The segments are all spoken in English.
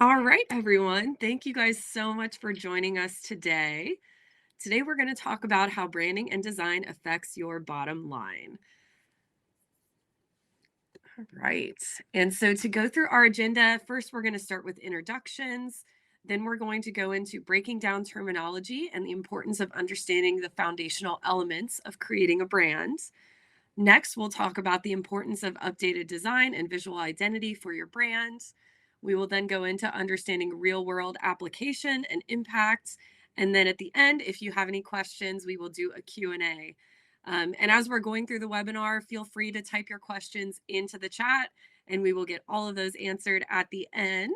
All right, everyone. Thank you guys so much for joining us today. Today, we're going to talk about how branding and design affects your bottom line. All right. And so, to go through our agenda, first, we're going to start with introductions. Then, we're going to go into breaking down terminology and the importance of understanding the foundational elements of creating a brand. Next, we'll talk about the importance of updated design and visual identity for your brand. We will then go into understanding real world application and impact. And then at the end, if you have any questions, we will do a Q&A. And as we're going through the webinar, feel free to type your questions into the chat and we will get all of those answered at the end.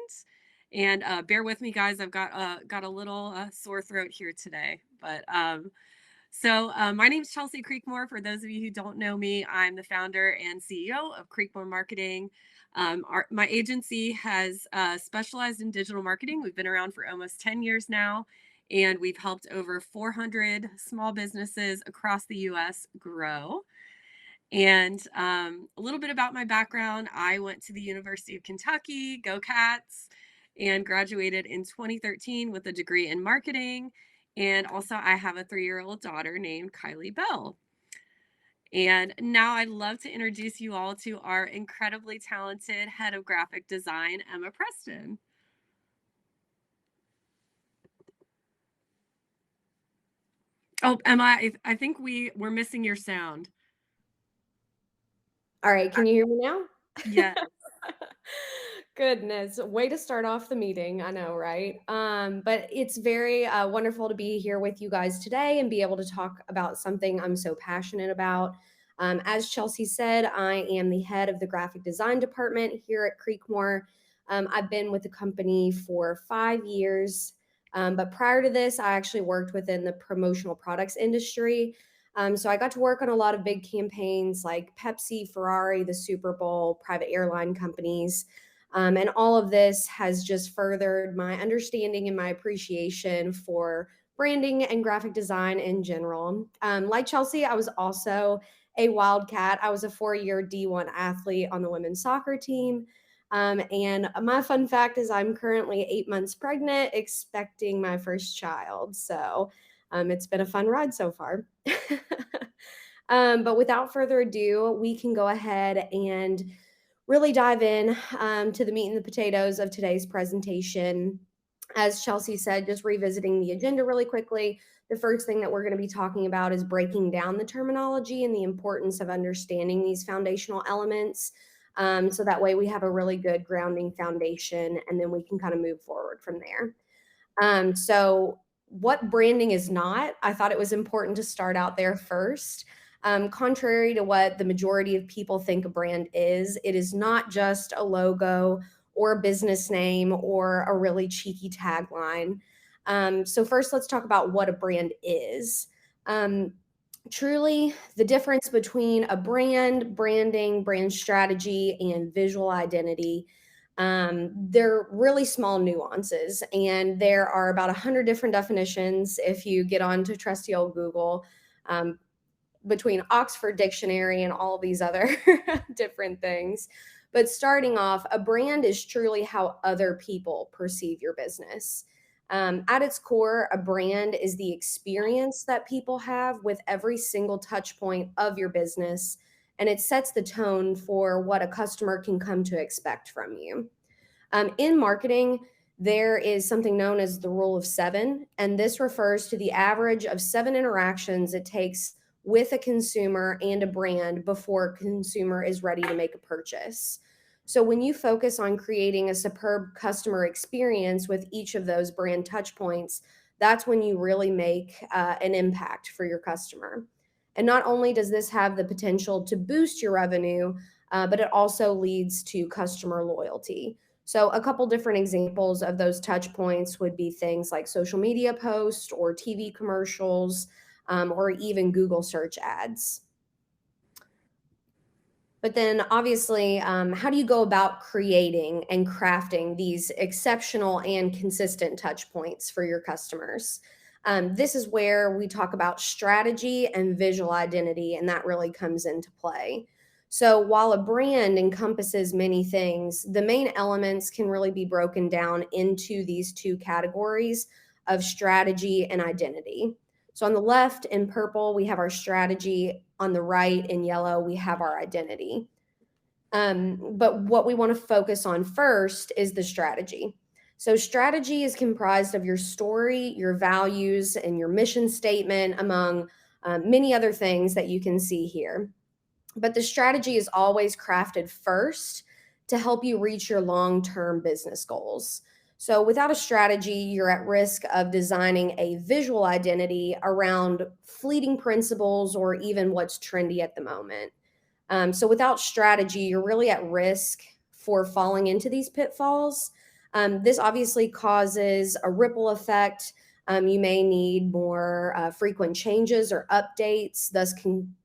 And bear with me, guys. I've got a little sore throat here today, but my name is Chelsea Creekmore. For those of you who don't know me, I'm the founder and CEO of Creekmore Marketing. My agency has specialized in digital marketing. We've been around for almost 10 years now, and we've helped over 400 small businesses across the US grow. And a little bit about my background: I went to the University of Kentucky, go Cats, and graduated in 2013 with a degree in marketing. And also, I have a 3-year-old daughter named Kylie Bell. And now I'd love to introduce you all to our incredibly talented head of graphic design, Emma Preston. Oh, Emma, I think we're missing your sound. All right, can you hear me now? Yes. Goodness, way to start off the meeting. I know, right? But it's very wonderful to be here with you guys today and be able to talk about something I'm so passionate about. As Chelsea said, I am the head of the graphic design department here at Creekmore. I've been with the company for 5 years. But prior to this, I actually worked within the promotional products industry. So I got to work on a lot of big campaigns like Pepsi, Ferrari, the Super Bowl, private airline companies. And all of this has just furthered my understanding and my appreciation for branding and graphic design in general. Like Chelsea, I was also a Wildcat. I was a 4 year D1 athlete on the women's soccer team. And my fun fact is I'm currently 8 months pregnant, expecting my first child. So it's been a fun ride so far. But without further ado, we can go ahead and really dive in to the meat and the potatoes of today's presentation. As Chelsea said, just revisiting the agenda really quickly, the first thing that we're going to be talking about is breaking down the terminology and the importance of understanding these foundational elements. So that way we have a really good grounding foundation and then we can kind of move forward from there. So, what branding is not, I thought it was important to start out there first. Contrary to what the majority of people think a brand is, it is not just a logo or a business name or a really cheeky tagline. So, first, let's talk about what a brand is. Um, Truly, the difference between a brand, branding, brand strategy, and visual identity, they're really small nuances, and there are about 100 different definitions if you get on to trusty old Google, um, between Oxford Dictionary and all these other different things. But starting off, a brand is truly how other people perceive your business. At its core, a brand is the experience that people have with every single touch point of your business, and it sets the tone for what a customer can come to expect from you. In marketing, there is something known as the rule of seven, and this refers to the average of 7 interactions it takes with a consumer and a brand before a consumer is ready to make a purchase. So, when you focus on creating a superb customer experience with each of those brand touch points, that's when you really make an impact for your customer. And not only does this have the potential to boost your revenue, but it also leads to customer loyalty. So, a couple different examples of those touch points would be things like social media posts or TV commercials, or even Google search ads. But then, obviously, how do you go about creating and crafting these exceptional and consistent touch points for your customers? This is where we talk about strategy and visual identity, and that really comes into play. So while a brand encompasses many things, the main elements can really be broken down into these two categories of strategy and identity. So on the left in purple, we have our strategy. On the right in yellow, we have our identity. But what we want to focus on first is the strategy. So, strategy is comprised of your story, your values, and your mission statement, among many other things that you can see here. But the strategy is always crafted first to help you reach your long term business goals. So, without a strategy, you're at risk of designing a visual identity around fleeting principles or even what's trendy at the moment. So without strategy, you're really at risk for falling into these pitfalls. This obviously causes a ripple effect. You may need more frequent changes or updates, thus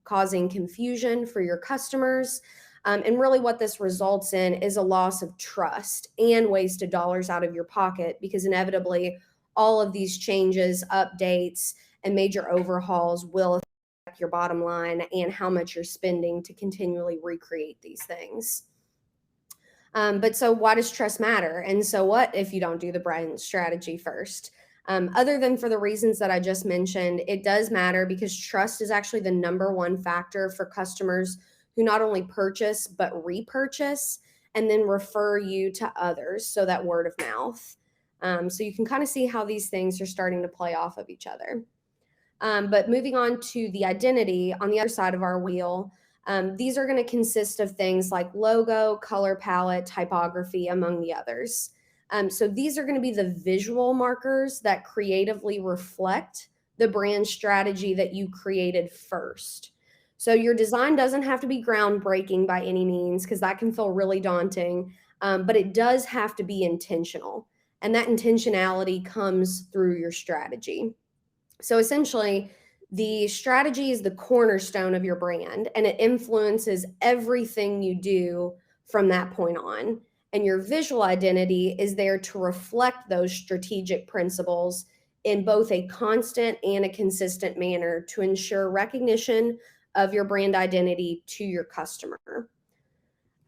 causing confusion for your customers. And really, what this results in is a loss of trust and wasted dollars out of your pocket, because inevitably, all of these changes, updates, and major overhauls will your bottom line and how much you're spending to continually recreate these things. But so why does trust matter? And so what if you don't do the brand strategy first? Other than for the reasons that I just mentioned, it does matter because trust is actually the number one factor for customers who not only purchase but repurchase and then refer you to others. So that word of mouth. So you can kind of see how these things are starting to play off of each other. But moving on to the identity on the other side of our wheel, these are going to consist of things like logo, color palette, typography, among the others. So these are going to be the visual markers that creatively reflect the brand strategy that you created first. So your design doesn't have to be groundbreaking by any means, because that can feel really daunting, but it does have to be intentional. And that intentionality comes through your strategy. So essentially, the strategy is the cornerstone of your brand, and it influences everything you do from that point on. And your visual identity is there to reflect those strategic principles in both a constant and a consistent manner to ensure recognition of your brand identity to your customer.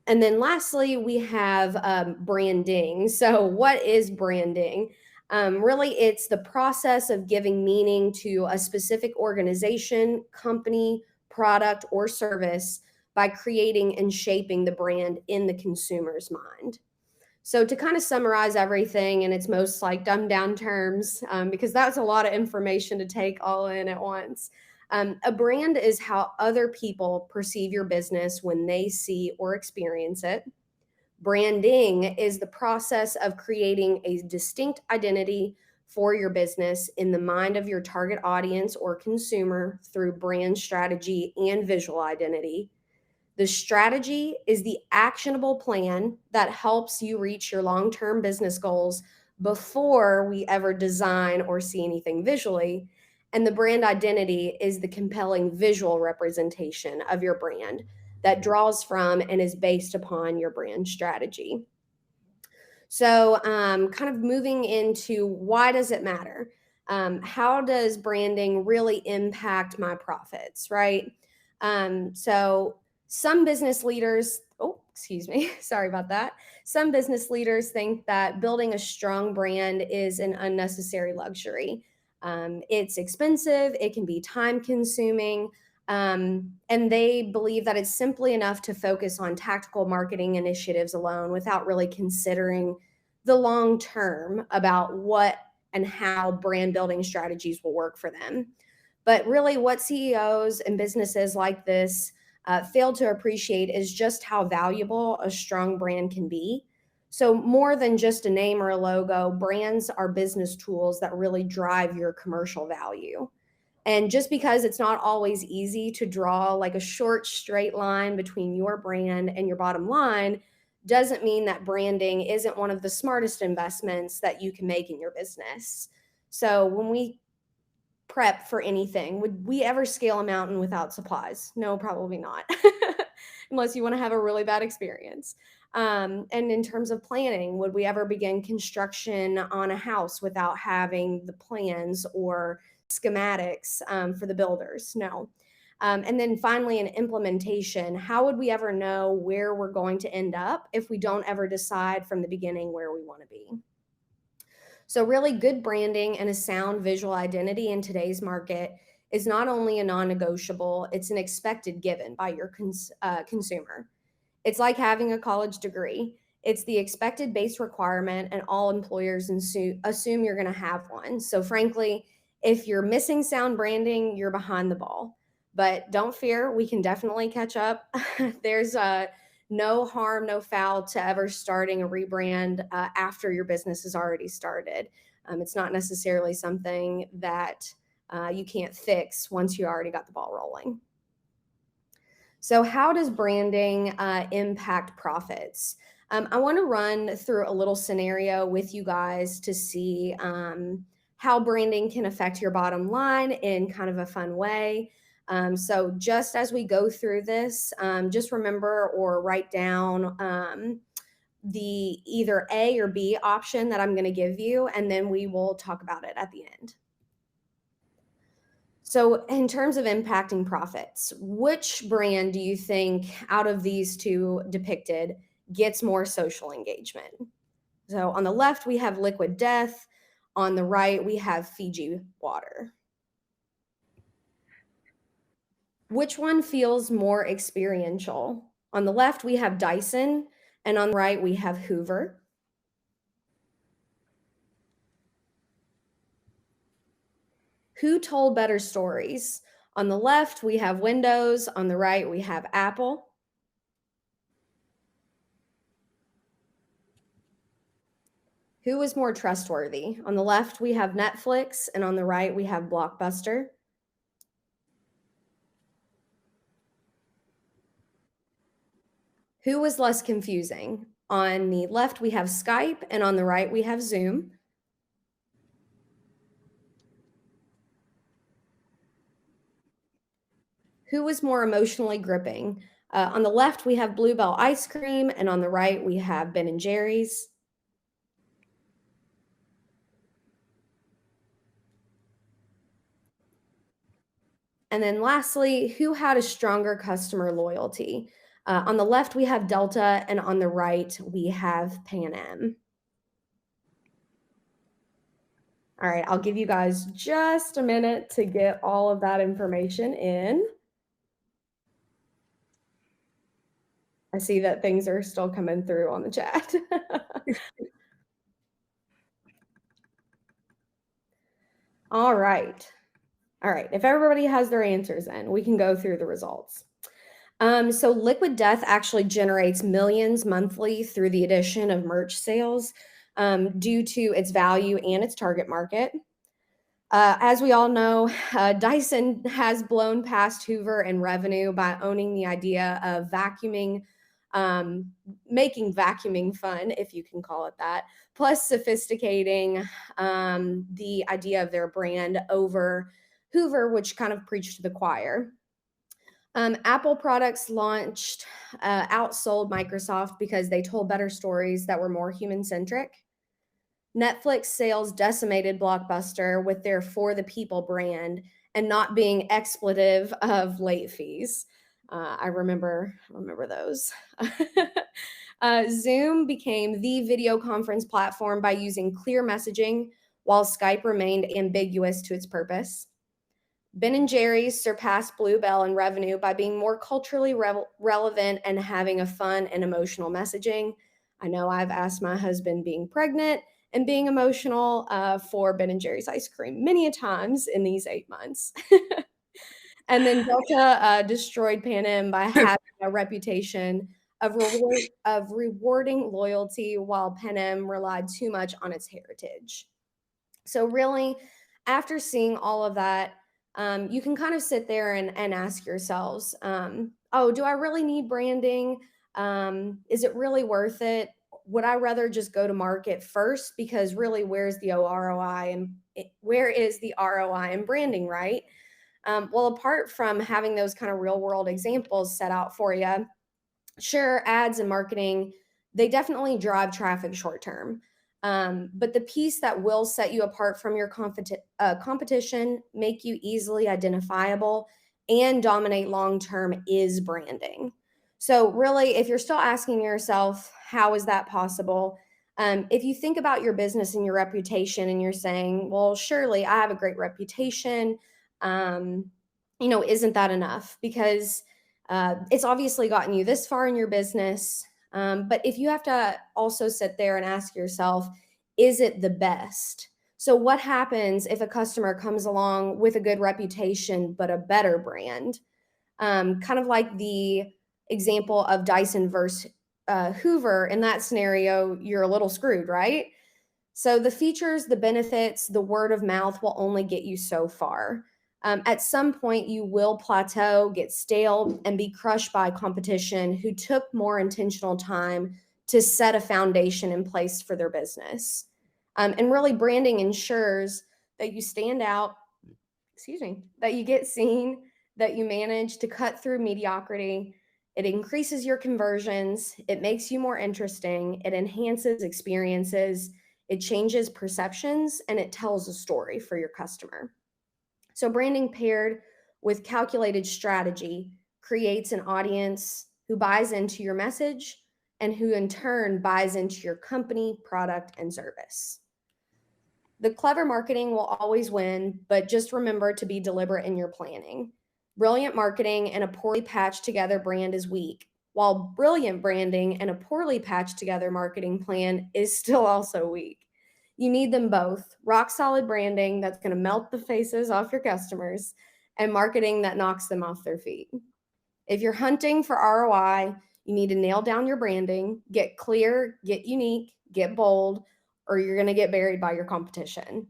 And then lastly, we have branding. So, what is branding? Really, it's the process of giving meaning to a specific organization, company, product, or service by creating and shaping the brand in the consumer's mind. So, to kind of summarize everything in its most like dumbed down terms, because that's a lot of information to take all in at once. A brand is how other people perceive your business when they see or experience it. Branding is the process of creating a distinct identity for your business in the mind of your target audience or consumer through brand strategy and visual identity. The strategy is the actionable plan that helps you reach your long term business goals before we ever design or see anything visually. And the brand identity is the compelling visual representation of your brand that draws from and is based upon your brand strategy. So, kind of moving into why does it matter? How does branding really impact my profits, right? So, some business leaders, oh, excuse me, sorry about that. Some business leaders think that building a strong brand is an unnecessary luxury. It's expensive, it can be time consuming, and they believe that it's simply enough to focus on tactical marketing initiatives alone without really considering the long term about what and how brand building strategies will work for them. But really, what CEOs and businesses like this fail to appreciate is just how valuable a strong brand can be. So, more than just a name or a logo, brands are business tools that really drive your commercial value. And just because it's not always easy to draw like a short, straight line between your brand and your bottom line, doesn't mean that branding isn't one of the smartest investments that you can make in your business. So, when we prep for anything, would we ever scale a mountain without supplies? No, probably not, unless you want to have a really bad experience. And in terms of planning, would we ever begin construction on a house without having the plans or schematics for the builders? No. And then finally, in implementation, how would we ever know where we're going to end up if we don't ever decide from the beginning where we want to be? So, really good branding and a sound visual identity in today's market is not only a non negotiable, it's an expected given by your consumer. It's like having a college degree. It's the expected base requirement, and all employers assume you're going to have one. So, frankly, if you're missing sound branding, you're behind the ball. But don't fear, we can definitely catch up. There's no harm, no foul to ever starting a rebrand after your business has already started. It's not necessarily something that you can't fix once you already got the ball rolling. So, how does branding impact profits? I want to run through a little scenario with you guys to see how branding can affect your bottom line in kind of a fun way. So, just as we go through this, just remember or write down the either A or B option that I'm going to give you, and then we will talk about it at the end. So, in terms of impacting profits, which brand do you think out of these two depicted gets more social engagement? So, on the left, we have Liquid Death. On the right, we have Fiji Water. Which one feels more experiential? On the left, we have Dyson, and on the right, we have Hoover. Who told better stories? On the left, we have Windows. On the right, we have Apple. Who is more trustworthy? On the left, we have Netflix, and on the right, we have Blockbuster. Who was less confusing? On the left, we have Skype, and on the right, we have Zoom. Who was more emotionally gripping? On the left, we have Bluebell ice cream, and on the right, we have Ben and Jerry's. And then lastly, who had a stronger customer loyalty? On the left, we have Delta, and on the right, we have Pan Am. All right, I'll give you guys just a minute to get all of that information in. I see that things are still coming through on the chat. All right. All right. If everybody has their answers in, we can go through the results. So Liquid Death actually generates millions monthly through the addition of merch sales due to its value and its target market. As we all know, Dyson has blown past Hoover in revenue by owning the idea of vacuuming, making vacuuming fun, if you can call it that, plus sophisticating the idea of their brand over Hoover, which kind of preached to the choir. Apple products launched, outsold Microsoft because they told better stories that were more human centric. Netflix sales decimated Blockbuster with their For the People brand and not being expletive of late fees. I remember those. Zoom became the video conference platform by using clear messaging, while Skype remained ambiguous to its purpose. Ben & Jerry's surpassed Bluebell in revenue by being more culturally relevant and having a fun and emotional messaging. I know I've asked my husband being pregnant and being emotional for Ben & Jerry's ice cream many a times in these 8 months. And then Delta destroyed Pan Am by having a reputation of rewarding loyalty, while Pan Am relied too much on its heritage. So really, after seeing all of that, you can kind of sit there and ask yourselves, oh, do I really need branding? Is it really worth it? Would I rather just go to market first? Because really, where's the ROI and where is the ROI in branding, right? Well, apart from having those kind of real world examples set out for you, sure, ads and marketing, they definitely drive traffic short term. But the piece that will set you apart from your competition, make you easily identifiable, and dominate long term is branding. So, really, if you're still asking yourself, how is that possible? If you think about your business and your reputation and you're saying, well, surely I have a great reputation, isn't that enough? Because it's obviously gotten you this far in your business. But if you have to also sit there and ask yourself, is it the best? So, what happens if a customer comes along with a good reputation, but a better brand? Kind of like the example of Dyson versus Hoover. In that scenario, you're a little screwed, right? So the features, the benefits, the word of mouth will only get you so far. At some point, you will plateau, get stale, and be crushed by competition who took more intentional time to set a foundation in place for their business. And really, branding ensures that you stand out, that you get seen, that you manage to cut through mediocrity. It increases your conversions, it makes you more interesting, it enhances experiences, it changes perceptions, and it tells a story for your customer. So, branding paired with calculated strategy creates an audience who buys into your message and who in turn buys into your company, product, and service. The clever marketing will always win, but just remember to be deliberate in your planning. Brilliant marketing and a poorly patched together brand is weak, while brilliant branding and a poorly patched together marketing plan is still also weak. You need them both: rock solid branding that's going to melt the faces off your customers, and marketing that knocks them off their feet. If you're hunting for ROI, you need to nail down your branding, get clear, get unique, get bold, or you're going to get buried by your competition.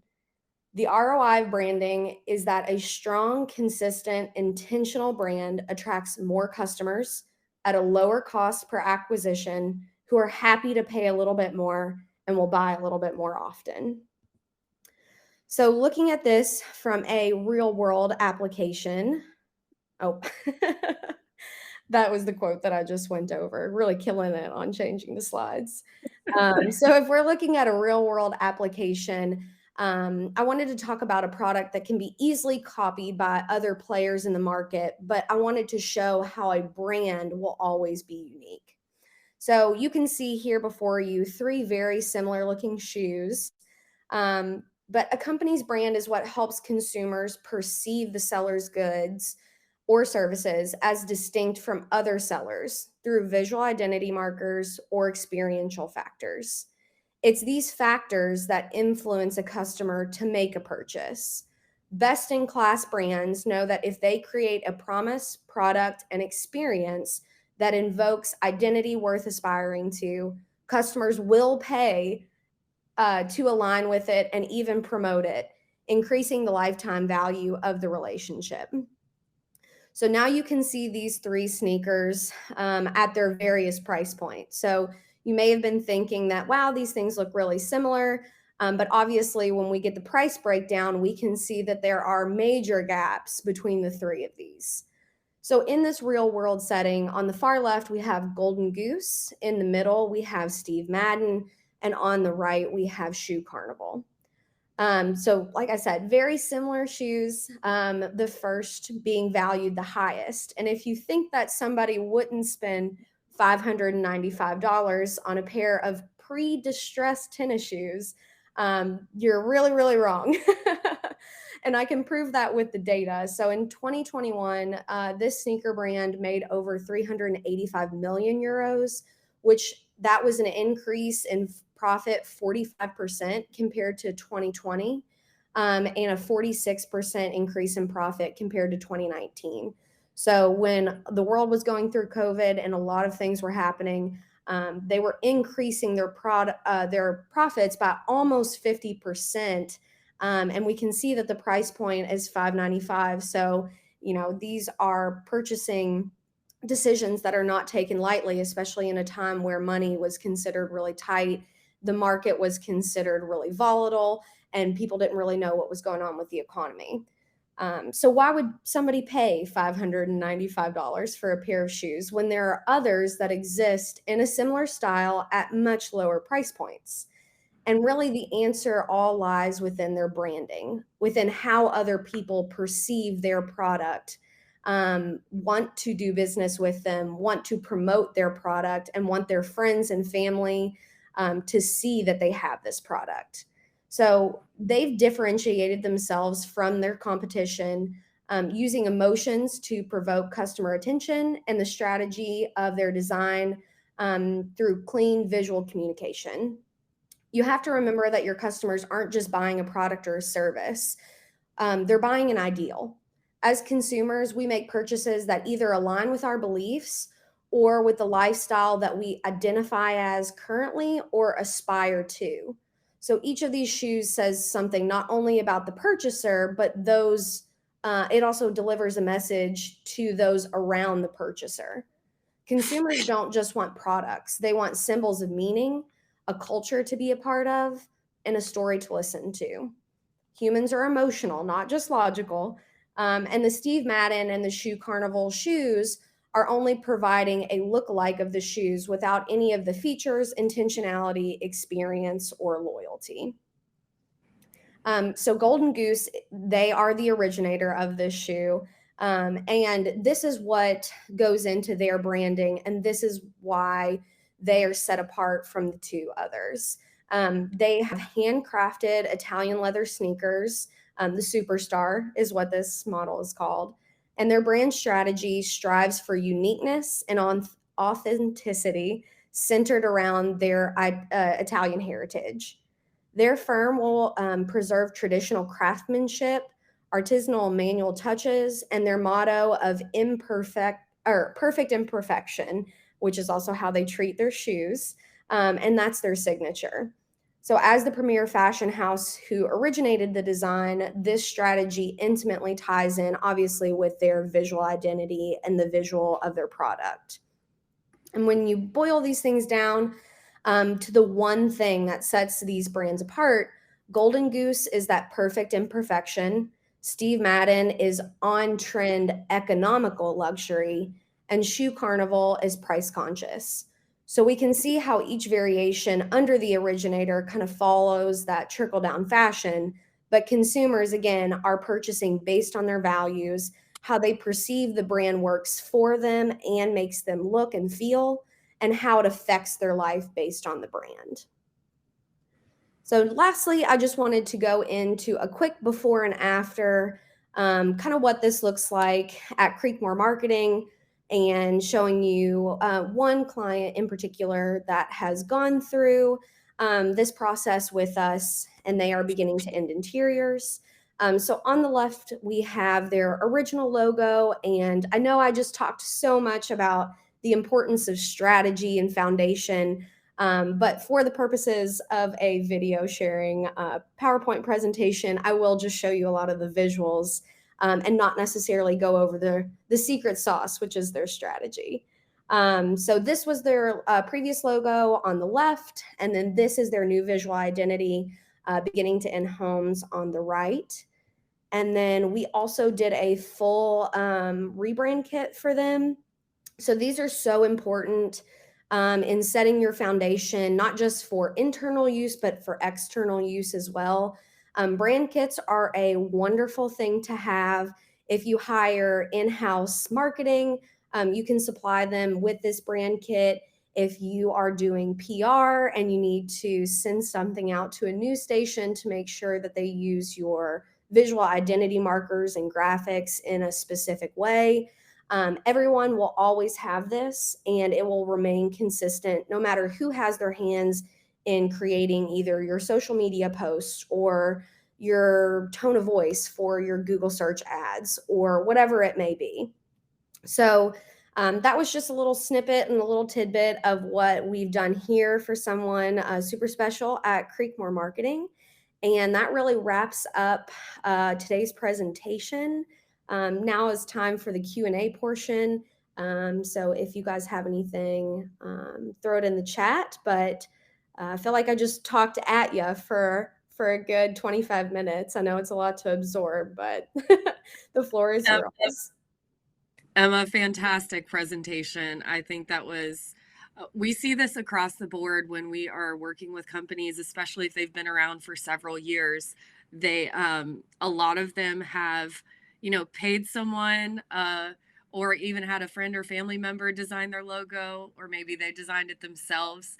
The ROI of branding is that a strong, consistent, intentional brand attracts more customers at a lower cost per acquisition who are happy to pay a little bit more and will buy a little bit more often. So, looking at this from a real world application, oh, that was the quote that I just went over, really killing it on changing the slides. So if we're looking at a real world application, I wanted to talk about a product that can be easily copied by other players in the market, but I wanted to show how a brand will always be unique. So you can see here before you 3 very similar looking shoes. But a company's brand is what helps consumers perceive the seller's goods or services as distinct from other sellers through visual identity markers or experiential factors. It's these factors that influence a customer to make a purchase. Best in class brands know that if they create a promise, product, and experience that invokes identity worth aspiring to, customers will pay to align with it and even promote it, increasing the lifetime value of the relationship. So now you can see these 3 sneakers at their various price points. So you may have been thinking that, wow, these things look really similar. But obviously, when we get the price breakdown, we can see that there are major gaps between the 3 of these. So in this real world setting, on the far left, we have Golden Goose. In the middle, we have Steve Madden. And on the right, we have Shoe Carnival. So like I said, very similar shoes, the first being valued the highest. And if you think that somebody wouldn't spend $595 on a pair of pre-distressed tennis shoes, you're really, really wrong. And I can prove that with the data. So in 2021, this sneaker brand made over 385 million euros, which that was an increase in profit 45% compared to 2020, and a 46% increase in profit compared to 2019. So when the world was going through COVID and a lot of things were happening, they were increasing their profits by almost 50%. And we can see that the price point is $595. So, these are purchasing decisions that are not taken lightly, especially in a time where money was considered really tight. The market was considered really volatile, and people didn't really know what was going on with the economy. So why would somebody pay $595 for a pair of shoes when there are others that exist in a similar style at much lower price points? And really, the answer all lies within their branding, within how other people perceive their product. want to do business with them, want to promote their product, and want their friends and family to see that they have this product. So they've differentiated themselves from their competition using emotions to provoke customer attention and the strategy of their design through clean visual communication. You have to remember that your customers aren't just buying a product or a service, they're buying an ideal. As consumers, we make purchases that either align with our beliefs or with the lifestyle that we identify as currently or aspire to. So each of these shoes says something not only about the purchaser, but it also delivers a message to those around the purchaser. Consumers don't just want products, they want symbols of meaning, a culture to be a part of, and a story to listen to. Humans are emotional, not just logical. And the Steve Madden and the Shoe Carnival shoes are only providing a look-alike of the shoes without any of the features, intentionality, experience, or loyalty. So Golden Goose, they are the originator of this shoe. And this is what goes into their branding, and this is why they are set apart from the two others. They have handcrafted Italian leather sneakers. The Superstar is what this model is called. And their brand strategy strives for uniqueness and authenticity centered around their Italian heritage. Their firm will preserve traditional craftsmanship, artisanal manual touches, and their motto of perfect imperfection, which is also how they treat their shoes. And that's their signature. So, as the premier fashion house who originated the design, this strategy intimately ties in, obviously, with their visual identity and the visual of their product. And when you boil these things down to the one thing that sets these brands apart, Golden Goose is that perfect imperfection. Steve Madden is on trend economical luxury, and Shoe Carnival is price conscious. So we can see how each variation under the originator kind of follows that trickle down fashion, but consumers, again, are purchasing based on their values, how they perceive the brand works for them and makes them look and feel, and how it affects their life based on the brand. So lastly, I just wanted to go into a quick before and after, kind of what this looks like at Creekmore Marketing, and showing you one client in particular that has gone through this process with us, and they are beginning to end interiors. So on the left, we have their original logo, and I know I just talked so much about the importance of strategy and foundation, but for the purposes of a video sharing PowerPoint presentation, I will just show you a lot of the visuals and not necessarily go over the secret sauce, which is their strategy. So this was their previous logo on the left, and then this is their new visual identity, beginning to end homes on the right. And then we also did a full rebrand kit for them. So these are so important in setting your foundation, not just for internal use, but for external use as well. Brand kits are a wonderful thing to have. If you hire in-house marketing, you can supply them with this brand kit. If you are doing PR and you need to send something out to a news station to make sure that they use your visual identity markers and graphics in a specific way, everyone will always have this, and it will remain consistent no matter who has their hands in creating either your social media posts or your tone of voice for your Google search ads or whatever it may be. So that was just a little snippet and a little tidbit of what we've done here for someone super special at Creekmore Marketing. And that really wraps up today's presentation. Now is time for the Q&A portion. So if you guys have anything, throw it in the chat. But I feel like I just talked at you for a good 25 minutes. I know it's a lot to absorb, but the floor is yours. Emma, fantastic presentation. I think that was, we see this across the board when we are working with companies, especially if they've been around for several years. A lot of them have, paid someone or even had a friend or family member design their logo, or maybe they designed it themselves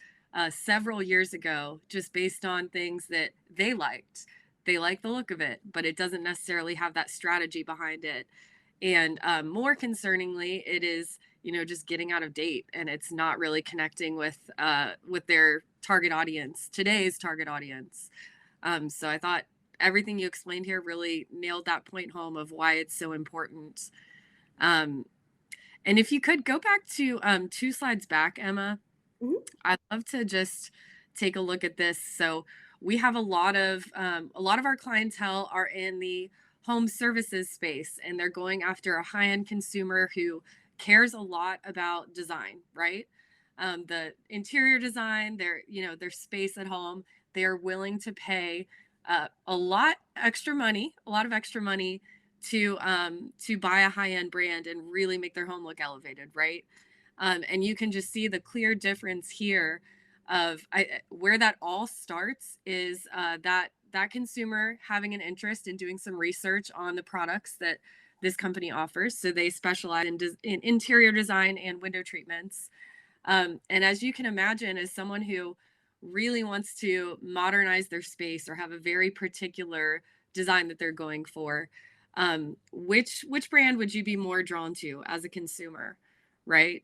several years ago, just based on things that they liked. They like the look of it, but it doesn't necessarily have that strategy behind it. And more concerningly, it is just getting out of date, and it's not really connecting with their target audience, today's target audience. So I thought everything you explained here really nailed that point home of why it's so important. Um, and if you could go back to 2 slides back, Emma, Mhm. I'd love to just take a look at this. So we have a lot of our clientele are in the home services space, and they're going after a high-end consumer who cares a lot about design, right? The interior design, their space at home. They are willing to pay a lot of extra money to buy a high-end brand and really make their home look elevated, right? And you can just see the clear difference here where that all starts is that consumer having an interest in doing some research on the products that this company offers. So they specialize in interior design and window treatments. And as you can imagine, as someone who really wants to modernize their space or have a very particular design that they're going for, which brand would you be more drawn to as a consumer, right?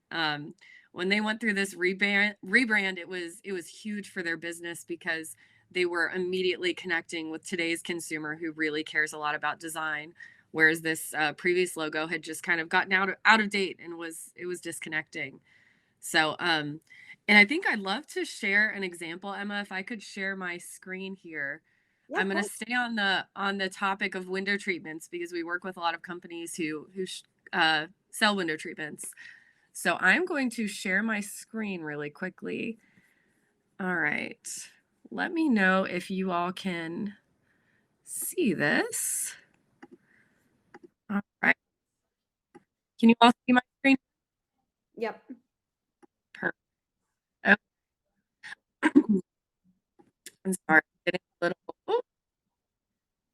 When they went through this rebrand, it was huge for their business because they were immediately connecting with today's consumer who really cares a lot about design, whereas this previous logo had just kind of gotten out of date and was disconnecting. So, and I think I'd love to share an example, Emma, if I could share my screen here. Yeah, I'm of going to course. stay on the topic of window treatments because we work with a lot of companies who sell window treatments. So I'm going to share my screen really quickly. All right. Let me know if you all can see this. All right. Can you all see my screen? Yep. Perfect. I'm sorry. Getting a little. Oh,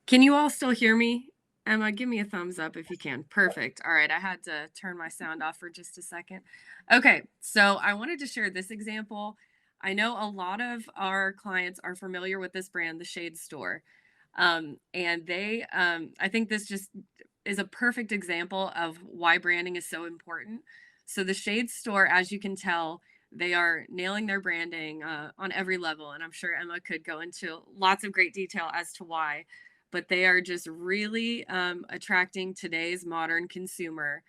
can you all still hear me? Emma, give me a thumbs up if you can. Perfect. All right. I had to turn my sound off for just a second. Okay. So I wanted to share this example. I know a lot of our clients are familiar with this brand, the Shade Store. And I think this just is a perfect example of why branding is so important. So the Shade Store, as you can tell, they are nailing their branding on every level. And I'm sure Emma could go into lots of great detail as to why, but they are just really attracting today's modern consumer.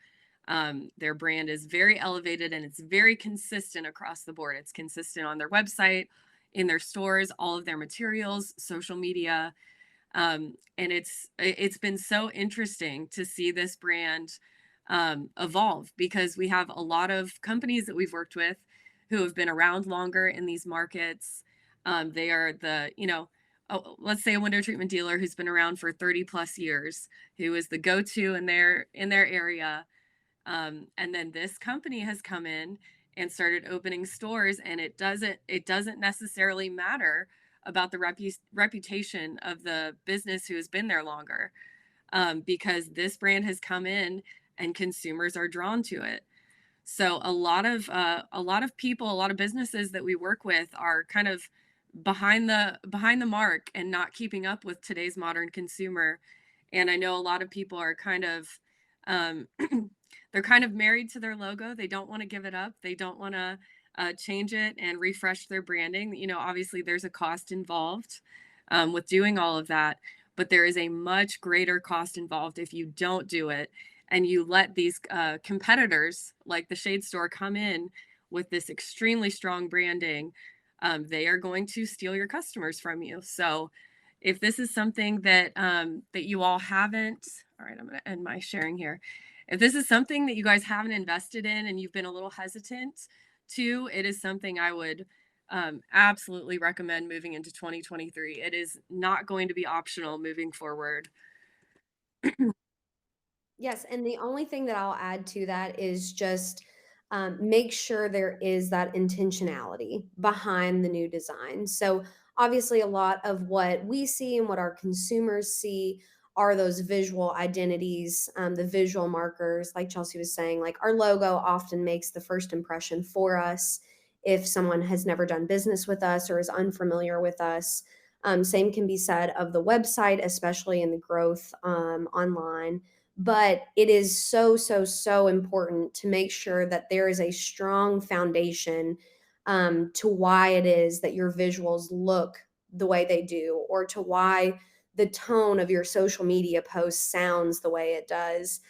Their brand is very elevated and it's very consistent across the board. It's consistent on their website, in their stores, all of their materials, social media. And it's been so interesting to see this brand evolve because we have a lot of companies that we've worked with who have been around longer in these markets. They are let's say a window treatment dealer who's been around for 30 plus years, who is the go-to in their area. And then this company has come in and started opening stores, and it doesn't necessarily matter about the reputation of the business who has been there longer, because this brand has come in and consumers are drawn to it. So a lot of people, a lot of businesses that we work with are kind of behind the mark and not keeping up with today's modern consumer. And I know a lot of people are kind of um, they're kind of married to their logo. They don't want to give it up. They don't want to change it and refresh their branding. Obviously there's a cost involved with doing all of that, but there is a much greater cost involved if you don't do it and you let these competitors like the Shade Store come in with this extremely strong branding. They are going to steal your customers from you. So if this is something that you all haven't, all right, I'm going to end my sharing here. If this is something that you guys haven't invested in and you've been a little hesitant to, it is something I would absolutely recommend moving into 2023. It is not going to be optional moving forward. Yes, and the only thing that I'll add to that is just make sure there is that intentionality behind the new design. So, obviously, a lot of what we see and what our consumers see are those visual identities, the visual markers, like Chelsea was saying. Like our logo often makes the first impression for us if someone has never done business with us or is unfamiliar with us. Same can be said of the website, especially in the growth online. But it is so, so, so important to make sure that there is a strong foundation to why it is that your visuals look the way they do, or to why the tone of your social media post sounds the way it does.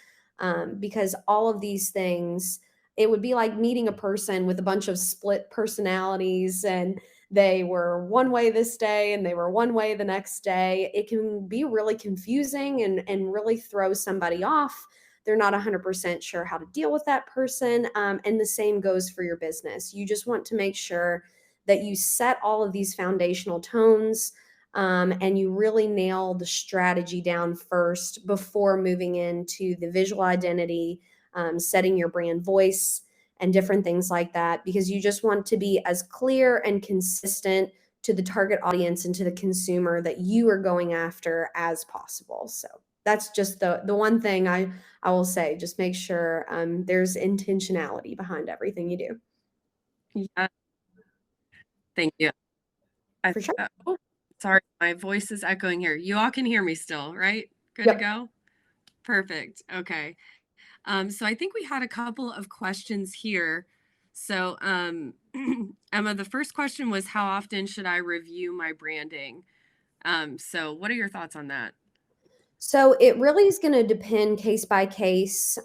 Because all of these things, it would be like meeting a person with a bunch of split personalities, and they were one way this day and they were one way the next day. It can be really confusing and really throw somebody off. They're not 100% sure how to deal with that person. And the same goes for your business. You just want to make sure that you set all of these foundational tones, and you really nail the strategy down first before moving into the visual identity, setting your brand voice, and different things like that, because you just want to be as clear and consistent to the target audience and to the consumer that you are going after as possible. So that's just the one thing I will say. Just make sure there's intentionality behind everything you do. Yeah, thank you. I For sure. oh, sorry, my voice is echoing here. You all can hear me still, right? Good to Yep. go? Perfect. Okay. So I think we had a couple of questions here. So, Emma, the first question was, how often should I review my branding? So what are your thoughts on that? So it really is going to depend case by case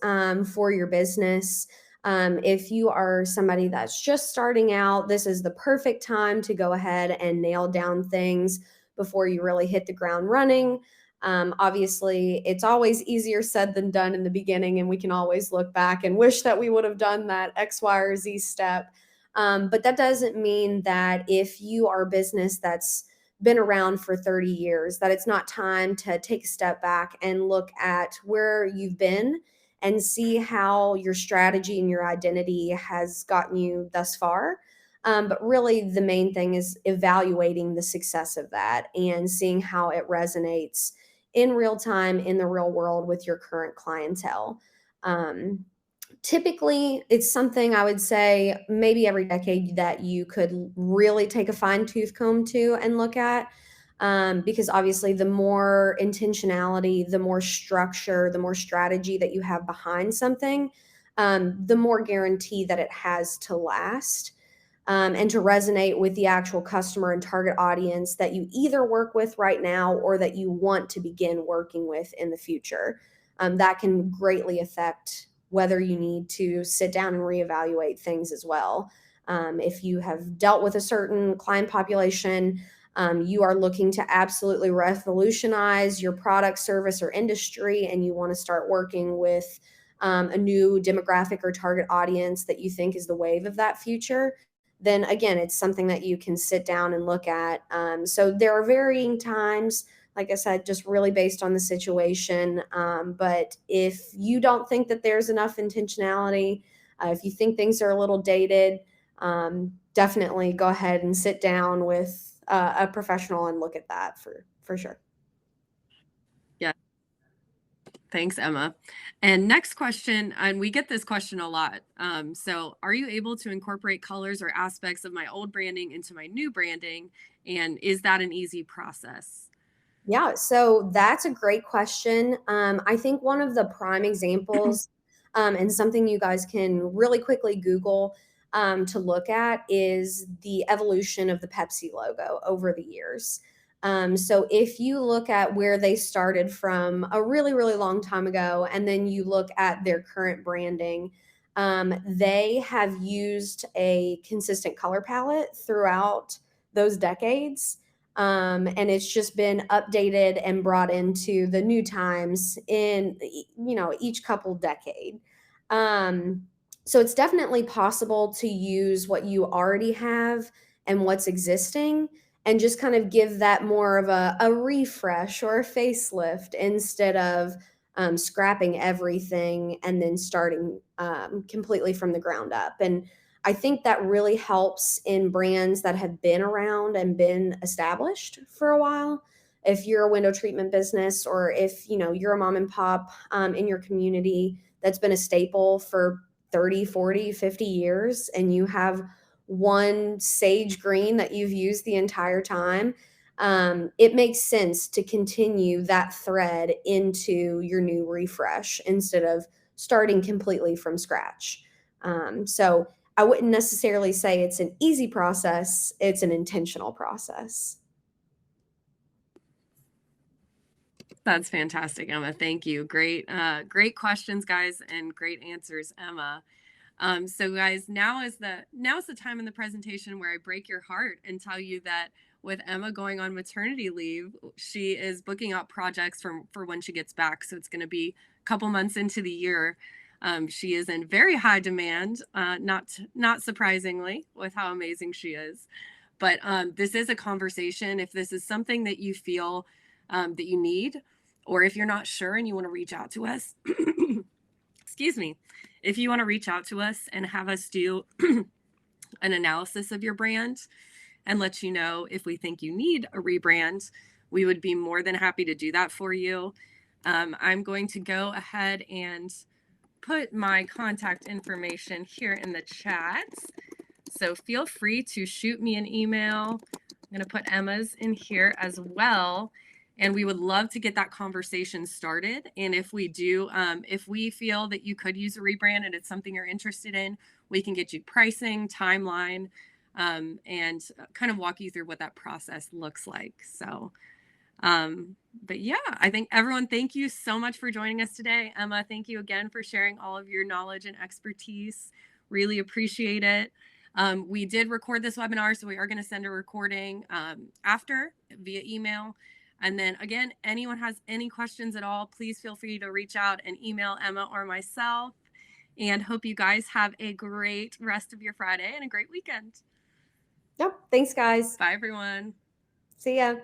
for your business. If you are somebody that's just starting out, this is the perfect time to go ahead and nail down things before you really hit the ground running. Obviously, it's always easier said than done in the beginning, and we can always look back and wish that we would have done that X, Y, or Z step. But that doesn't mean that if you are a business that's been around for 30 years, that it's not time to take a step back and look at where you've been and see how your strategy and your identity has gotten you thus far. But really, the main thing is evaluating the success of that and seeing how it resonates in real time in the real world with your current clientele. Um, Typically, it's something I would say maybe every decade that you could really take a fine tooth comb to and look at. Because obviously, the more intentionality, the more structure, the more strategy that you have behind something, the more guarantee that it has to last, and to resonate with the actual customer and target audience that you either work with right now or that you want to begin working with in the future. That can greatly affect whether you need to sit down and reevaluate things as well. If you have dealt with a certain client population, you are looking to absolutely revolutionize your product, service, or industry, and you want to start working with a new demographic or target audience that you think is the wave of that future, then again, it's something that you can sit down and look at. So there are varying times, like I said, just really based on the situation. But if you don't think that there's enough intentionality, if you think things are a little dated, definitely go ahead and sit down with a professional and look at that for sure. Yeah. Thanks, Emma. And next question, and we get this question a lot. So, are you able to incorporate colors or aspects of my old branding into my new branding? And is that an easy process? Yeah, so that's a great question. I think one of the prime examples, and something you guys can really quickly Google to look at, is the evolution of the Pepsi logo over the years. So if you look at where they started from a really, really long time ago, and then you look at their current branding, they have used a consistent color palette throughout those decades, and it's just been updated and brought into the new times in each couple decade. So it's definitely possible to use what you already have and what's existing and just kind of give that more of a refresh or a facelift instead of scrapping everything and then starting completely from the ground up. And I think that really helps in brands that have been around and been established for a while, if you're a window treatment business, or if you're a mom and pop in your community that's been a staple for 30, 40, 50 years, and you have one sage green that you've used the entire time, it makes sense to continue that thread into your new refresh instead of starting completely from scratch. So I wouldn't necessarily say it's an easy process, it's an intentional process. That's fantastic, Emma. Thank you. Great questions, guys, and great answers, Emma. So guys, now is the time in the presentation where I break your heart and tell you that with Emma going on maternity leave, she is booking out projects for when she gets back. So it's going to be a couple months into the year. She is in very high demand, not surprisingly, with how amazing she is. But this is a conversation. If this is something that you feel that you need, or if you're not sure and you want to reach out to us, excuse me, if you want to reach out to us and have us do an analysis of your brand and let you know if we think you need a rebrand, we would be more than happy to do that for you. I'm going to go ahead and put my contact information here in the chat. So feel free to shoot me an email. I'm going to put Emma's in here as well. And we would love to get that conversation started. And if we do, if we feel that you could use a rebrand and it's something you're interested in, we can get you pricing, timeline, and kind of walk you through what that process looks like. So, but yeah, I think everyone, thank you so much for joining us today. Emma, thank you again for sharing all of your knowledge and expertise. Really appreciate it. We did record this webinar, so we are going to send a recording after via email. And then again, anyone has any questions at all, please feel free to reach out and email Emma or myself. And hope you guys have a great rest of your Friday and a great weekend. Yep. Thanks, guys. Bye, everyone. See ya.